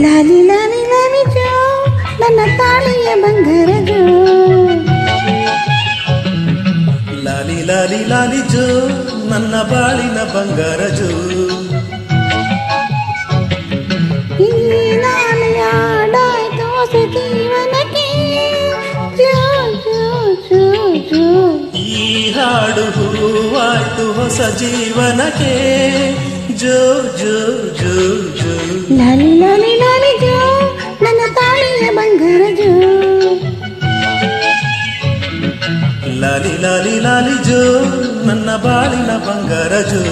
ಲಾಲಿ ಲಾಲಿ ಲಾಲಿ ಜೋ ನನ್ನ ತಾಳಿಯ ಬಂಗಾರ ಜೋ. ಲಾಲಿ ಲಾಲಿ ಲಾಲಿ ಜೋ ನನ್ನ ಬಾಳಿನ ಬಂಗಾರ ಜೋ. ಈ ನಾಳೆಯಾಡಾಯ್ತು ಹೊಸ ಜೀವನಕ್ಕೆ ಜೋ ಜೋ ಜೋ ಜೋ. ಈ ಹಾಡು ಹೂವಾಯ್ತು ಹೊಸ ಜೀವನಕ್ಕೆ ಜೋ ಜೋ ಜೋ ಜೋ. ಲಾಲಿ ಲಾಲಿ ಲಾಲಿ ಜೋ ನನ್ನ ತಾಳಿಯ ಬಂಗಾರ ಜೋ. ಲಾಲಿ ಲಾಲಿ ಲಾಲಿ ಜೋ ನನ್ನ ಬಾಳಿನ ಬಂಗಾರ ಜೋ.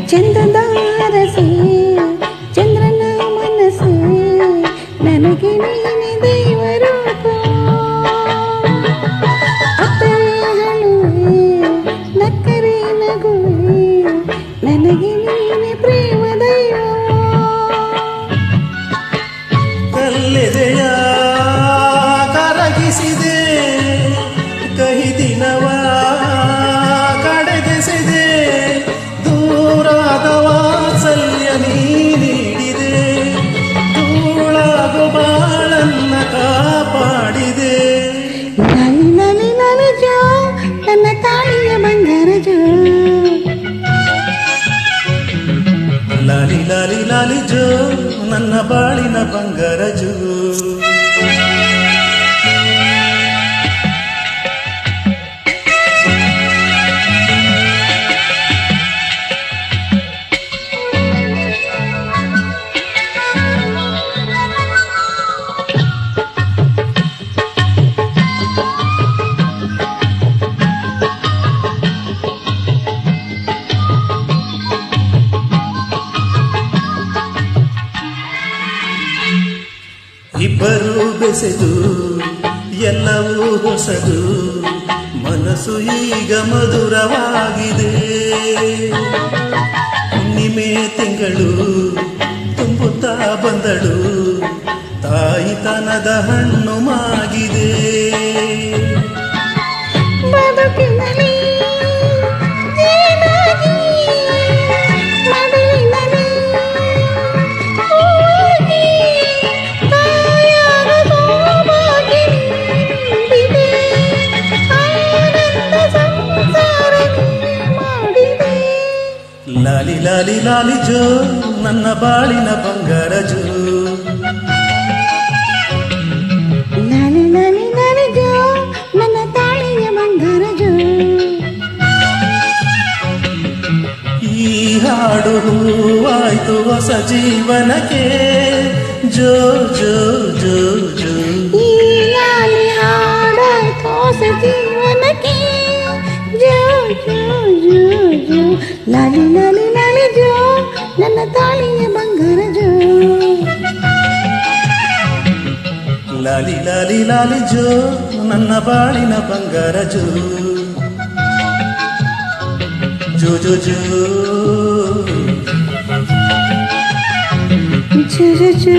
ಚಂದದ ಅರಸೆ ಚಂದ್ರನ ಮನಸ್ಸೆ ನನಗೆ ನೀನೆ ದೇವರೂಪ. ಅತ್ತರೆ ಹಳುವೆ ನಕ್ಕರೆ ನಗುವೆ ನನಗೆ ನೀನೆ ಪ್ರೇಮ ದೈವ. ಕಲ್ಲೆದೆಯ ಕರಗಿಸಿದೆ ಕಹಿ ದಿನವ ಕಡೆಗೆಸಿದೆ ದೂರಾದ ವಾತ್ಸಲ್ಯ ನೀ ನೀಡಿದೆ ಧೂಳಾಗು ಬಾಳನ್ನ ಕಾಪಾಡಿದೆ. ಲಾಲಿ ಲಾಲಿ ಲಾಲಿ ಜೋ ನನ್ನ ತಾಳಿಯ ಬಂಗಾರ ಜೋ. ಲಾಲಿ ಲಾಲಿ ಲಾಲಿ ಜೋ ನನ್ನ ಬಾಳಿನ ಬಂಗಾರ ಜೋ. ಇಬ್ಬರು ಬೆಸೆದು ಎಲ್ಲವೂ ಹೊಸದು ಮನಸ್ಸು ಈಗ ಮಧುರವಾಗಿದೆ. ಹುಣ್ಣಿಮೆ ತಿಂಗಳು ತುಂಬುತ್ತಾ ಬಂದಳು ತಾಯಿತನದ ಹಣ್ಣು ಮಾಗಿದೆ. ಬದುಕಿನಲ್ಲಿ ಏನಾಗಿ ಮಡಿಲಿನಲ್ಲಿ ಹೋಗಿ ತಾಯಾದ ಸೌಭಾಗ್ಯ ನೀಡಿದೆ. ಆನಂದ ಸಂಸಾರ ನೀ ಮಾಡಿದೆ. ಲಾಲಿ ಲಾಲಿ ಲಾಲಿ ಜೋ ನನ್ನ ಬಾಳಿನ ಬಂಗಾರ ಜೋ. ಲಾಲಿ ಲಾಲಿ ಲಾಲಿ ಜೋ ನನ್ನ ತಾಳಿಯ ಬಂಗಾರ ಜೋ. ಈ ಹಾಡು ಹೂವಾಯ್ತು ಹೊಸ ಜೀವನಕ್ಕೆ ಜೋ ಜೋ ಜೋ ಜೋ. ಈ ಲಾಲಿ ಹಾಡಾಯ್ತು ಹೊಸ ಜೀವನಕ್ಕೆ ಜೋ ಜೋ ಜೋ ಜೋ. ಲಾಲಿ ಲಾಲಿ ಲಾಲಿ ಜೋ ನನ್ನ ತಾಳಿಯ ಬಂಗಾರ ಜೋ. ಲಾಲಿ ಲಾಲಿ ಲಾಲಿ ಜೋ ನನ್ನ ಬಾಳಿನ ಬಂಗಾರ ಜೋ. ಜೋ ಜೋ ಜೋ ಜೋ ಜೋ ಜೋ.